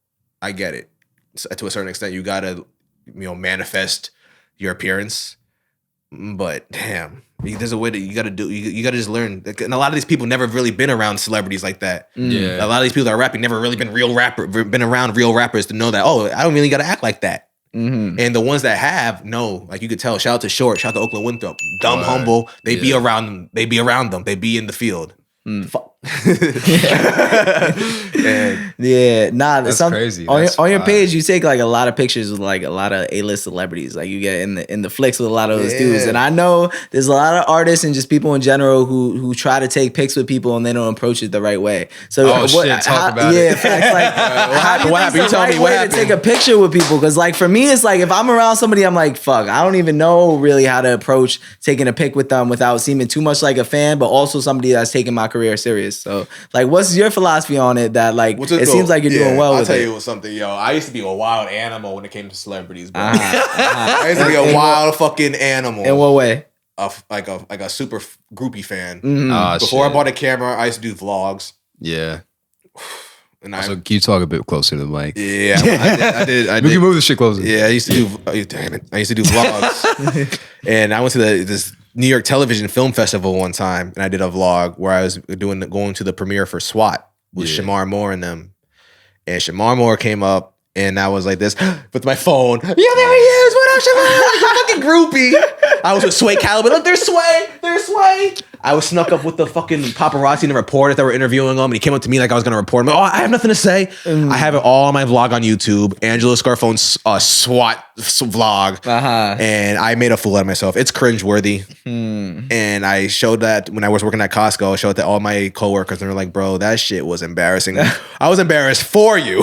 I get it. So, to a certain extent, you gotta, you know, manifest your appearance. But damn, there's a way that you gotta do. You gotta just learn. And a lot of these people never really been around celebrities like that. Yeah. A lot of these people that are rapping never really been around real rappers to know that. Oh, I don't really gotta act like that. And the ones that have, no, like you could tell. Shout out to Short, shout out to Oakland Winthrop, dumb, humble. They be around them. They be around them. They be in the field. Fuck. That's crazy. On your page, you take like a lot of pictures with like a lot of A-list celebrities. Like you get in the flicks with a lot of those dudes. And I know there's a lot of artists and just people in general who try to take pics with people and they don't approach it the right way. So talk about it. Yeah, facts. Like what happened? You tell me what happened. To take a picture with people, because like for me, it's like if I'm around somebody, I'm like, fuck, I don't even know really how to approach taking a pic with them without seeming too much like a fan, but also somebody that's taking my career serious. So like, what's your philosophy on it? That like it seems like you're doing well. I'll tell you something, yo. I used to be a wild animal when it came to celebrities, bro. I used to be a wild fucking animal. In what way? Like a super groupie fan. Before I bought a camera, I used to do vlogs. Yeah. And so can you talk a bit closer to the mic? Yeah, I did. We can move the shit closer. Yeah, I used to do. Damn it! I used to do vlogs, and I went to this New York Television Film Festival one time, and I did a vlog where I was going to the premiere for SWAT with Shamar Moore and them, and Shamar Moore came up, and I was like this with my phone. Yeah, there he is. What up, Shamar? Fucking groupie. I was with Sway Caliber. Look, there's Sway. There's Sway. I was snuck up with the fucking paparazzi and the reporters that were interviewing him, and he came up to me like I was gonna report him. Oh, I have nothing to say. I have it all on my vlog on YouTube, Angelo Scarfone's SWAT vlog, and I made a fool out of myself. It's cringeworthy, and I showed that when I was working at Costco. I showed it to all my coworkers, and they're like, "Bro, that shit was embarrassing." I was embarrassed for you.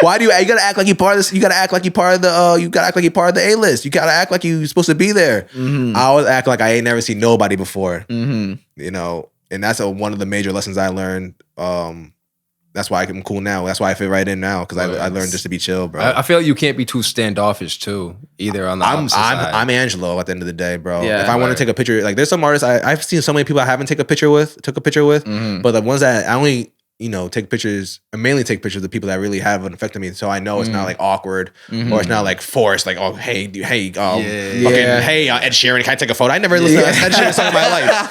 Why do you gotta act like you part of this? You gotta act like you part of the. You gotta act like you part of the A-list. You gotta act like you supposed to be there. I always act like I ain't never seen nobody before. You know, and that's one of the major lessons I learned. That's why I'm cool now. That's why I fit right in now, because I learned just to be chill, bro. I feel like you can't be too standoffish too, either on the opposite side. I'm Angelo at the end of the day, bro. Yeah, if I want to take a picture, like there's some artists I've seen so many people I haven't took a picture with, but the ones that I only take pictures, I mainly take pictures of people that really have an effect on me, so I know it's not like awkward or it's not like forced. Like, oh, hey, Ed Sheeran, can I take a photo? I never listened to Ed Sheeran song in my life.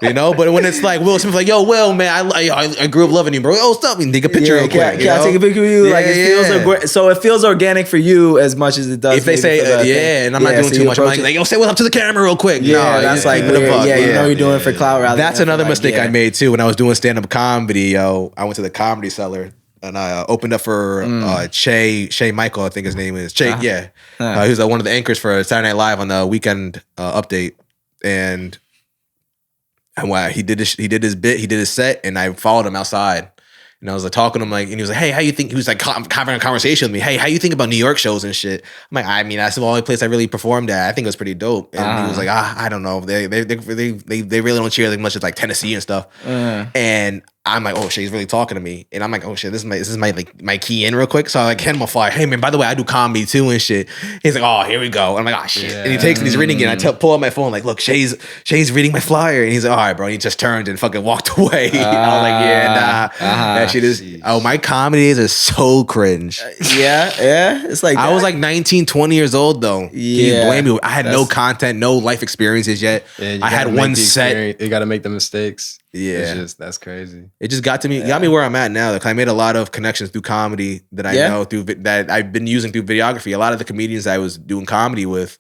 You know, but when it's like Will Smith, like, yo, Will, man, I grew up loving you, bro. Oh, stop me, take a picture real quick. Can I take a picture with you? So it feels organic for you as much as it does. If they say, and I'm not doing too much, I'm like, yo, say what's up to the camera real quick. Yeah, that's like, you're doing it for clout rather. That's another mistake I made too when I was doing stand-up comedy. Yo, I went to the Comedy Cellar and I opened up for Shay Michael, I think his name is Shay. He was one of the anchors for Saturday Night Live on the Weekend Update, and he did his bit, he did his set, and I followed him outside. And I was like talking to him, like, and he was like, "Hey, how you think?" He was like having a conversation with me. "Hey, how you think about New York shows and shit?" I'm like, "I mean, that's the only place I really performed at. I think it was pretty dope." And he was like, "I don't know. They really don't cheer as much as like Tennessee and stuff." And I'm like, "Oh shit, he's really talking to me." And I'm like, "Oh shit, this is my key in real quick." So I like hand him a flyer. "Hey man, by the way, I do comedy too and shit." He's like, "Oh, here we go." And I'm like, "Oh shit." And he takes and he's reading it. And I pull out my phone, like, "Look, Shay's reading my flyer." And he's like, "All right, bro." And he just turned and fucking walked away. I was like, "Yeah, nah." That shit is. Oh, my comedies are so cringe. Yeah. It's like I was like 19, 20 years old though. Can you blame me? I had no content, no life experiences yet. I had one set. You got to make the mistakes. Yeah, that's crazy. It just got me where I'm at now. Like I made a lot of connections through comedy that I know that I've been using through videography. A lot of the comedians I was doing comedy with,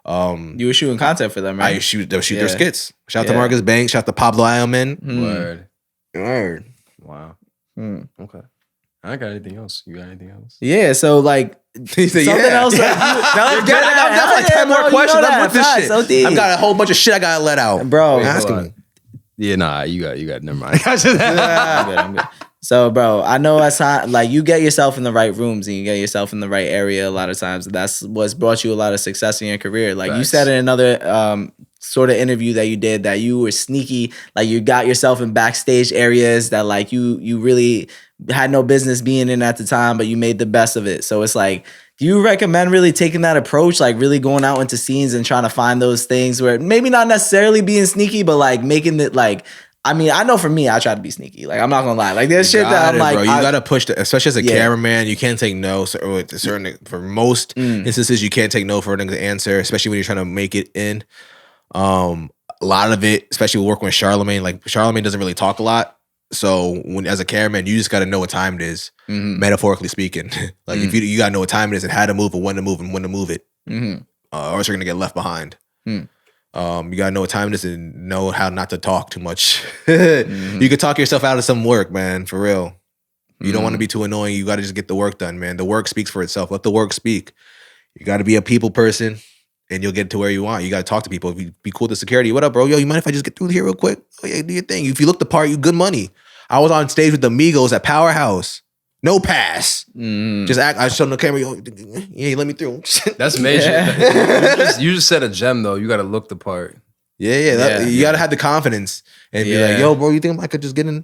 you were shooting content for them, right? I shoot their skits. Shout out to Marcus Banks. Shout out to Pablo Ielman. Word. Wow. Okay. I ain't got anything else. You got anything else? Yeah. So like something else. I've got like 10 more questions. I'm with this shit. So I've got a whole bunch of shit I gotta let out, bro. Asking me. Yeah, nah, you got. Never mind. I'm good. So, bro, I know that's how, like, you get yourself in the right rooms and you get yourself in the right area a lot of times. That's what's brought you a lot of success in your career. Like you said in another sort of interview that you did that you were sneaky, like you got yourself in backstage areas that like you really had no business being in at the time, but you made the best of it. So it's like, do you recommend really taking that approach, like really going out into scenes and trying to find those things where maybe not necessarily being sneaky, but like making it like, I mean, I know for me, I try to be sneaky. Like, I'm not gonna lie. Like, there's shit that I'm like, bro, you gotta push, especially as a cameraman, you can't take no. For most instances, you can't take no for an answer, especially when you're trying to make it in. A lot of it, especially working with Charlamagne, like Charlamagne doesn't really talk a lot. So when as a cameraman, you just got to know what time it is, metaphorically speaking. Like if you got to know what time it is and how to move and when to move it, or else you're gonna get left behind. You gotta know what time it is and know how not to talk too much. You could talk yourself out of some work, man, for real. You don't want to be too annoying. You got to just get the work done, man. The work speaks for itself. Let the work speak. You got to be a people person, and you'll get to where you want. You got to talk to people. If you be cool to security, what up, bro? Yo, you mind if I just get through here real quick? Oh yeah, do your thing. If you look the part, you good money. I was on stage with the Migos at Powerhouse. No pass. Just act. I showed them the camera. Yo, yeah, let me through. That's major. You just said a gem though. You got to look the part. Yeah. You got to have the confidence and be like, yo, bro, you think I could just get in?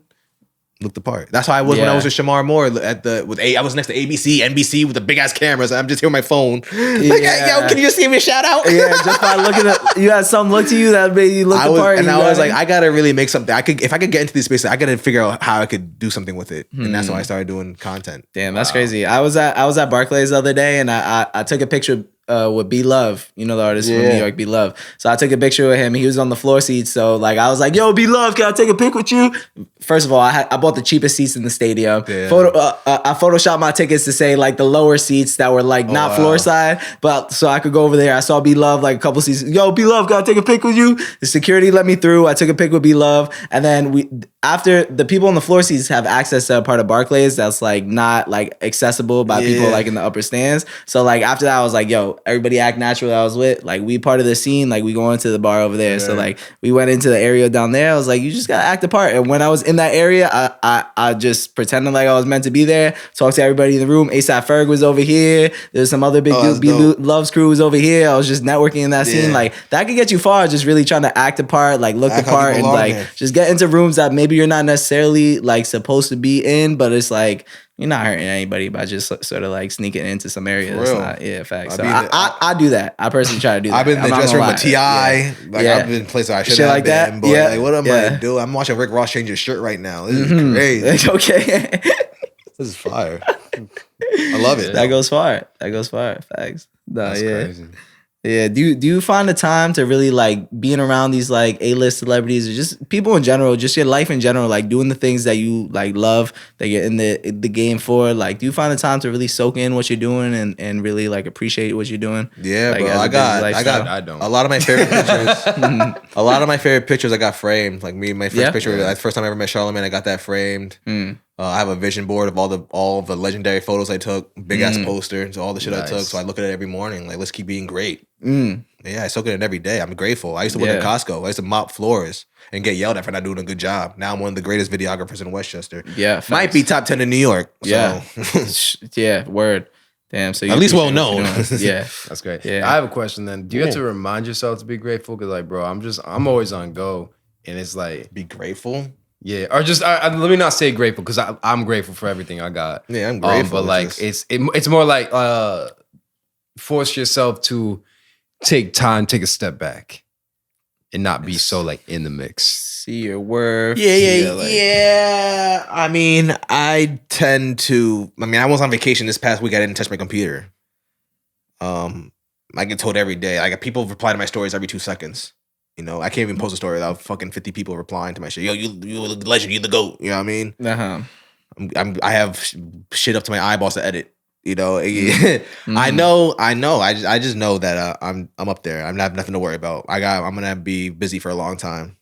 Look the part. That's how I was when I was with Shamar Moore I was next to ABC, NBC with the big ass cameras. I'm just here on my phone. Like, yo, can you just give me a shout out? Yeah, just by looking at you had something look to you that made you look the part. And I was like, I gotta really make something. If I could get into these spaces, I gotta figure out how I could do something with it. And that's why I started doing content. Damn, that's crazy. I was at Barclays the other day and I took a picture with B Love, you know the artist from New York, B Love. So I took a picture with him. He was on the floor seats. So like I was like, "Yo, B Love, can I take a pic with you?" First of all, I bought the cheapest seats in the stadium. I photoshopped my tickets to say like the lower seats that were like not floor side, but so I could go over there. I saw B Love like a couple seats. Yo, B Love, can I take a pic with you? The security let me through. I took a pic with B Love, and then after the people on the floor seats have access to a part of Barclays that's like not like accessible by people like in the upper stands. So like after that, I was like, "Yo, everybody act natural." That I was with, like, we part of the scene, like we going to the bar over there. So like we went into the area down there. I was like, you just gotta act a part. And when I was in that area, I just pretended like I was meant to be there. Talked to everybody in the room. ASAP Ferg was over here. There's some other big dude. B Love's crew was over here. I was just networking in that scene. Like that could get you far. Just really trying to act a part, like look the part, and like just get into rooms that maybe you're not necessarily like supposed to be in, but it's like you're not hurting anybody by just sort of like sneaking into some area. That's not, facts. So I do that. I personally try to do that. I've been in the dressing room with T.I. Like I've been in places I shouldn't have been. But like, what am I doing? I'm watching Rick Ross change his shirt right now. This is crazy. Okay. This is fire. I love it. That goes far. Facts. That's crazy. Yeah. Do you find the time to really like being around these like A-list celebrities or just people in general, just your life in general, like doing the things that you like love, that you're in the game for? Like, do you find the time to really soak in what you're doing and really like appreciate what you're doing? Yeah, like, bro. I don't. A lot of my favorite pictures. A lot of my favorite pictures I got framed. Like my first picture, the first time I ever met Charlamagne, I got that framed. I have a vision board of all the legendary photos I took, big ass posters, all the shit I took. So I look at it every morning. Like, let's keep being great. Yeah, I soak it in every day. I'm grateful. I used to work at Costco. I used to mop floors and get yelled at for not doing a good job. Now I'm one of the greatest videographers in Westchester. Yeah, might be top 10 in New York. So. Yeah, word. Damn. So you at least well known. Yeah, that's great. Yeah, I have a question then. Do you have to remind yourself to be grateful? Because like, bro, I'm always on go, and it's like be grateful. Yeah, or just let me not say grateful because I'm grateful for everything I got. Yeah, I'm grateful. But like it's more like force yourself to take time, take a step back, and not be so like in the mix. See your worth. Yeah. I mean, I was on vacation this past week. I didn't touch my computer. I get told every day. I got people reply to my stories every 2 seconds. You know, I can't even post a story without fucking 50 people replying to my shit. Yo, you the legend, you the GOAT. You know what I mean? I have shit up to my eyeballs to edit. You know, I know. I just know that I'm up there. I have nothing to worry about. I'm gonna be busy for a long time.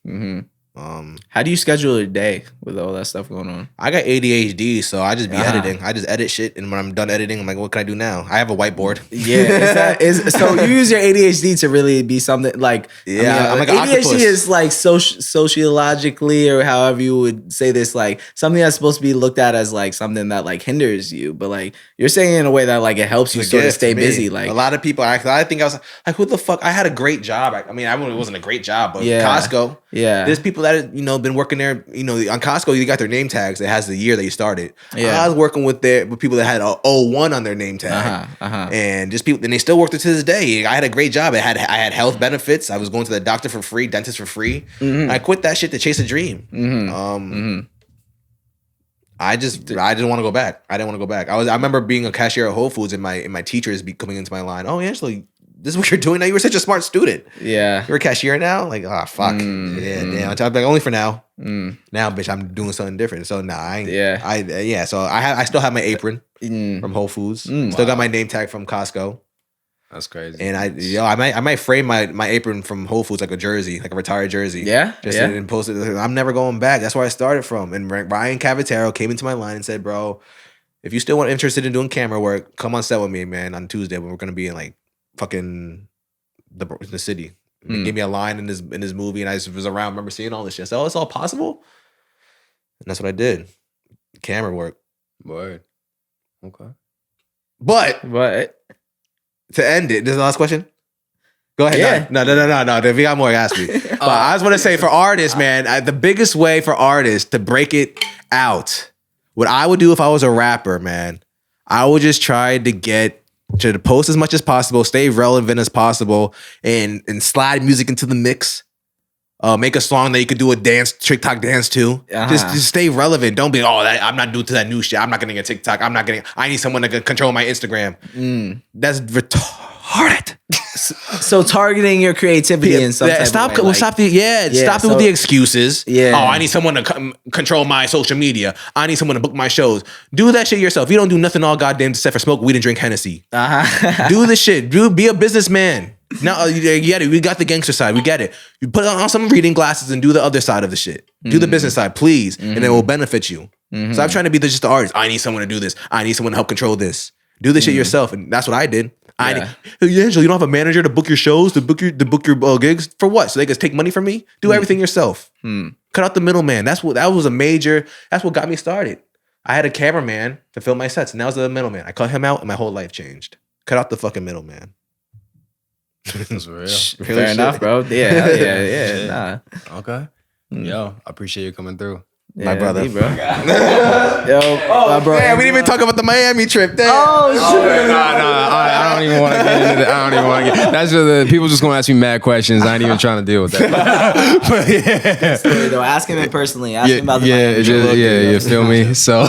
How do you schedule a day with all that stuff going on? I got ADHD, so I just be editing. I just edit shit, and when I'm done editing, I'm like, what can I do now? I have a whiteboard. So you use your ADHD to really be something like I'm like an ADHD octopus. is like sociologically or however you would say this, like something that's supposed to be looked at as like something that like hinders you, but like you're saying it in a way that like it helps you sort of stay busy. Like a lot of people, I think I was like, who the fuck? I had a great job. I mean, it wasn't a great job, but Costco. Yeah, there's people that been working there. On Costco, you got their name tags. It has the year that you started. Yeah, I was working with people that had a 01 on their name tag, and just people, and they still worked it to this day. I had a great job. I had health benefits. I was going to the doctor for free, dentist for free. I quit that shit to chase a dream. I didn't want to go back. I didn't want to go back. I remember being a cashier at Whole Foods and my teachers be coming into my line. Oh, Angelo, this is what you're doing now. You were such a smart student. Yeah. You're a cashier now? Like, oh, fuck. Yeah, damn. I'm like, only for now. Now, bitch, I'm doing something different. So, nah, I ain't. So, I still have my apron from Whole Foods. Still got my name tag from Costco. That's crazy. And I might frame my apron from Whole Foods like a jersey, like a retired jersey. Yeah. And post it. I'm never going back. That's where I started from. And Ryan Cavatero came into my line and said, bro, if you still interested in doing camera work, come on set with me, man, on Tuesday when we're gonna be in like fucking the city. He gave me a line in his movie, and I just was around. Remember seeing all this shit. So it's all possible, and that's what I did. Camera work. Word. Okay. But to end it, this is the last question. Go ahead. Yeah. No. If you got more, ask me. But I just want to say for artists, man, the biggest way for artists to break it out. What I would do if I was a rapper, man, I would just try to get to post as much as possible, stay relevant as possible, and slide music into the mix. Make a song that you could do a TikTok dance to. Just stay relevant. Don't be, I'm not due to that new shit. I'm not getting a TikTok. I need someone to control my Instagram. That's retarded. So targeting your creativity in some type stop. of way, Stop it with the excuses. Yeah. Oh, I need someone to control my social media. I need someone to book my shows. Do that shit yourself. You don't do nothing all goddamn except for smoke weed and drink Hennessy. Do the shit. Be a businessman. Now you get it. We got the gangster side. We get it. You put on some reading glasses and do the other side of the shit. Do the business side, please, and it will benefit you. So I'm trying to be just the artist. I need someone to do this. I need someone to help control this. Do the shit yourself, and that's what I did. Hey, Angelo, you don't have a manager to book your shows, to book your gigs for what? So they can take money from me? Do everything yourself. Cut out the middleman. That what got me started. I had a cameraman to film my sets, and that was the middleman. I cut him out, and my whole life changed. Cut out the fucking middleman. That's real. Fair enough, bro. Yeah. Nah. Okay. Yo, I appreciate you coming through. My brother. Me, bro. My bro. Man, we didn't even talk about the Miami trip. Damn. I don't even want to get into that. That's just the people just gonna ask me mad questions. I ain't even trying to deal with that. But yeah. Though, ask him personally. Ask him about the Miami trip. You feel me? So,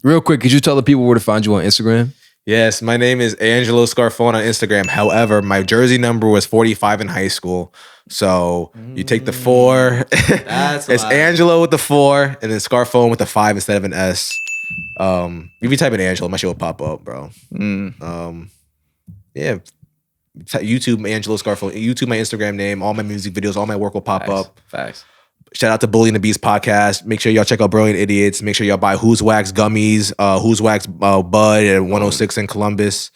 real quick, could you tell the people where to find you on Instagram? Yes, my name is Angelo Scarfone on Instagram. However, my jersey number was 45 in high school. So you take the 4. It's Angelo with the 4 and then Scarfone with the 5 instead of an S. If you type in Angelo, my shit will pop up, bro. Yeah. YouTube Angelo Scarfone. YouTube my Instagram name. All my music videos, all my work will pop up. Facts. Shout out to Bully and the Beast podcast. Make sure y'all check out Brilliant Idiots. Make sure y'all buy Who's Wax gummies, Who's Wax Bud at 106 in Columbus,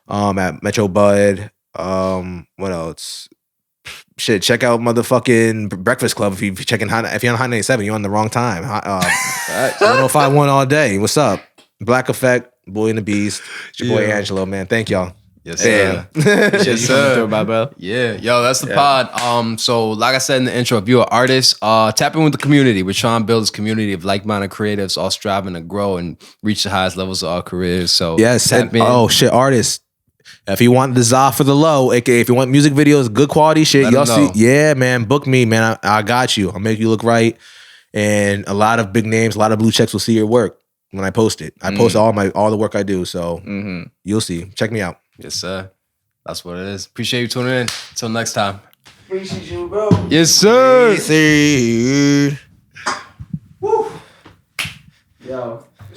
at Metro Bud. What else? Shit, check out motherfucking Breakfast Club if you're on High 97, you're on the wrong time. 1051 all day. What's up? Black Effect, Bully and the Beast. It's your boy Angelo, man. Thank y'all. Yes, sir. Yes, sir. Bro. Yeah, yo, that's the pod. So like I said in the intro, if you're an artist, tap in with the community. We're trying to build this community of like-minded creatives, all striving to grow and reach the highest levels of our careers. So tap in. Oh shit, artists. If you want the za for the low, aka if you want music videos, good quality shit, y'all see, yeah, man, book me, man. I got you. I'll make you look right, and a lot of big names, a lot of blue checks will see your work when I post it. I post all the work I do, so you'll see. Check me out. Yes, sir. That's what it is. Appreciate you tuning in. Until next time. Appreciate you, bro. Yes, sir. Yes, sir. Woo. Yo.